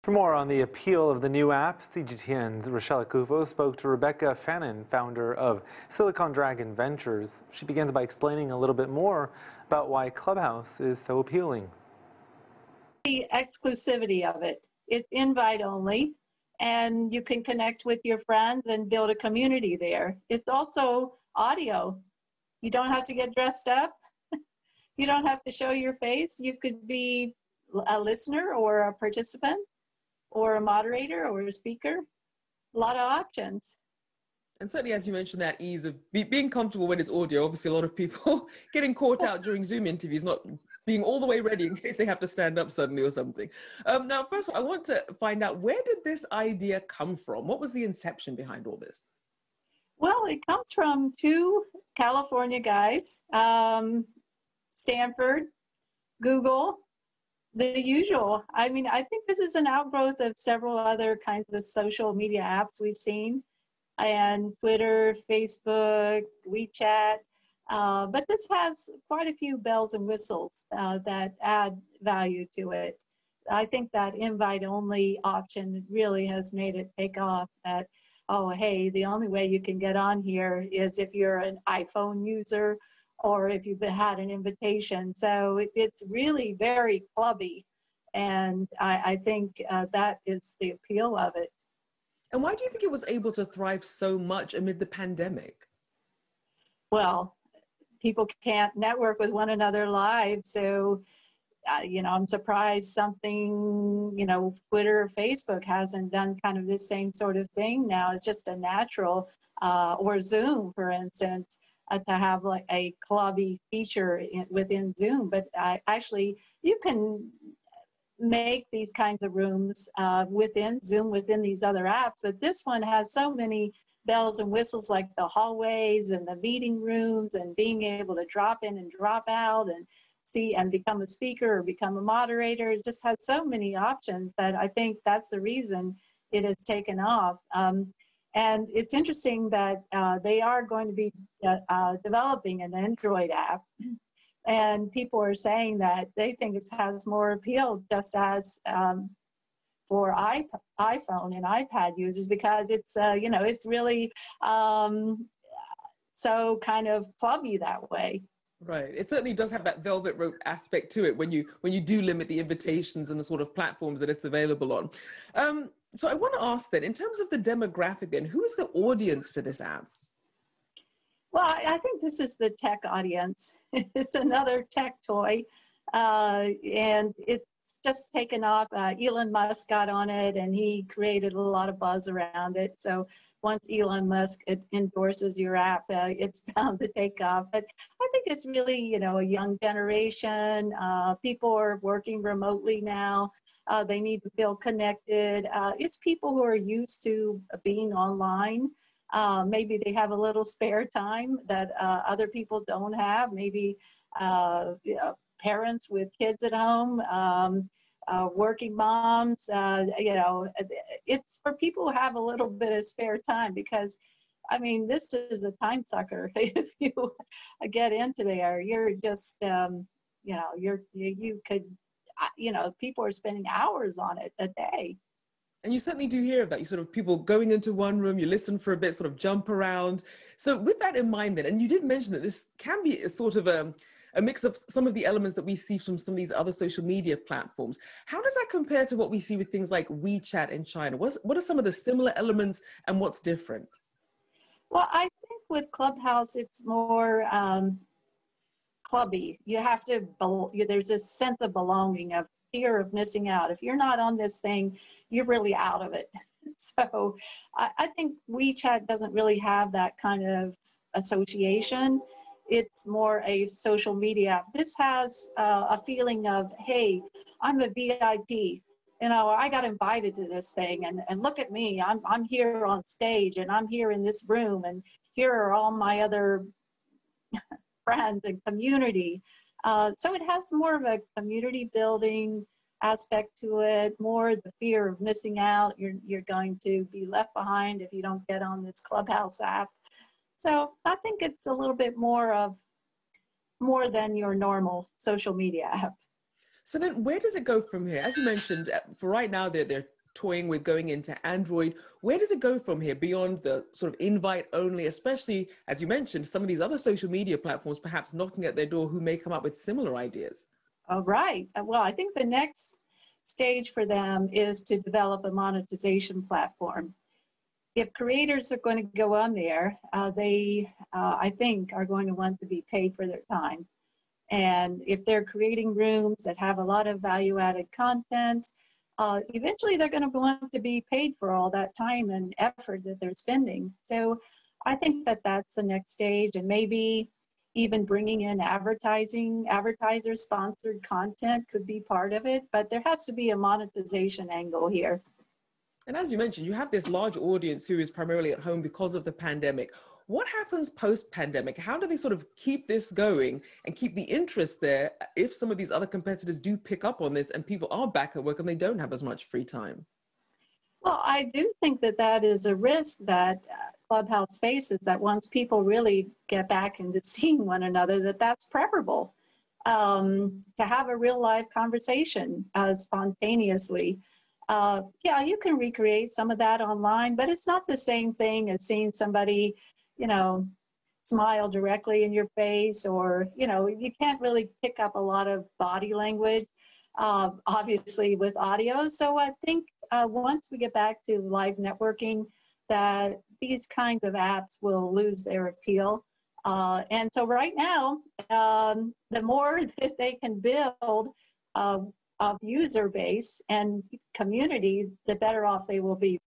For more on the appeal of the new app, CGTN's Rachelle Akuffo spoke to Fannin, founder of Silicon Dragon Ventures. She begins by explaining a little bit more about why Clubhouse is so appealing. The exclusivity of it. It's invite only, and you can connect with your friends and build a community there. It's also audio. You don't have to get dressed up. You don't have to show your face. You could be a listener or a participant or a moderator or a speaker. A lot of options. And certainly, as you mentioned, that ease of being comfortable when it's audio. Obviously, a lot of people getting caught out during Zoom interviews, not being all the way ready in case they have to stand up suddenly or something. Now, first of all, I want to find out, where did this idea come from? What was the inception behind all this? Well, it comes from two California guys, Stanford, Google, the usual. I mean, I think this is an outgrowth of several other kinds of social media apps we've seen, and Twitter, Facebook, WeChat. But this has quite a few bells and whistles that add value to it. I think that invite-only option really has made it take off. That, oh, hey, the only way you can get on here is if you're an iPhone user or if you've had an invitation. So it's really very clubby, and I think that is the appeal of it. And why do you think it was able to thrive so much amid the pandemic? Well, people can't network with one another live, so you know, I'm surprised something, you know, Twitter or Facebook hasn't done kind of the same sort of thing now. It's just a natural, or Zoom, for instance, to have like a clubby feature within Zoom. But actually, you can make these kinds of rooms within Zoom, within these other apps. But this one has so many bells and whistles, like the hallways and the meeting rooms and being able to drop in and drop out and see and become a speaker or become a moderator. It just has so many options that I think that's the reason it has taken off. And it's interesting that they are going to be developing an Android app, and people are saying that they think it has more appeal just as for iPhone and iPad users, because it's you know, it's really so kind of clubby that way. Right. It certainly does have that velvet rope aspect to it when you do limit the invitations and the sort of platforms that it's available on. So I want to ask then, in terms of the demographic then, who is the audience for this app? Well, I think this is the tech audience. It's another tech toy, and it's just taken off. Elon Musk got on it, and he created a lot of buzz around it. So once Elon Musk endorses your app, it's bound to take off. But I think it's really, you know, a young generation. People are working remotely now. They need to feel connected. It's people who are used to being online. Maybe they have a little spare time that other people don't have. Maybe you know, parents with kids at home, working moms. You know, it's for people who have a little bit of spare time, because I mean, this is a time sucker. If you get into there, you're just, you know, you could, you know, people are spending hours on it a day. And you certainly do hear of that. You sort of people going into one room, you listen for a bit, sort of jump around. So with that in mind then, and you did mention that this can be a sort of a mix of some of the elements that we see from some of these other social media platforms. How does that compare to what we see with things like WeChat in China? What are some of the similar elements and what's different? Well, I think with Clubhouse, it's more clubby. You have to, there's a sense of belonging, of fear of missing out. If you're not on this thing, you're really out of it. So I think WeChat doesn't really have that kind of association. It's more a social media app. This has a feeling of, hey, I'm a VIP. You know, I got invited to this thing, and look at me. I'm here on stage, and I'm here in this room, and here are all my other friends and community. So it has more of a community building aspect to it, more the fear of missing out. You're going to be left behind if you don't get on this Clubhouse app. So I think it's a little bit more than your normal social media app. So then where does it go from here? As you mentioned, for right now, they're toying with going into Android. Where does it go from here beyond the sort of invite only, especially, as you mentioned, some of these other social media platforms perhaps knocking at their door who may come up with similar ideas? All right. Well, I think the next stage for them is to develop a monetization platform. If creators are going to go on there, they, I think, are going to want to be paid for their time. And if they're creating rooms that have a lot of value-added content, eventually they're going to want to be paid for all that time and effort that they're spending. So I think that that's the next stage, and maybe even bringing in advertising, advertiser-sponsored content could be part of it, but there has to be a monetization angle here. And as you mentioned, you have this large audience who is primarily at home because of the pandemic. What happens post-pandemic? How do they sort of keep this going and keep the interest there if some of these other competitors do pick up on this and people are back at work and they don't have as much free time? Well, I do think that that is a risk that Clubhouse faces, that once people really get back into seeing one another, that that's preferable to have a real live conversation spontaneously. Yeah, you can recreate some of that online, but it's not the same thing as seeing somebody, you know, smile directly in your face, or, you know, you can't really pick up a lot of body language, obviously with audio. So I think once we get back to live networking, that these kinds of apps will lose their appeal. And so right now, the more that they can build of user base and community, the better off they will be.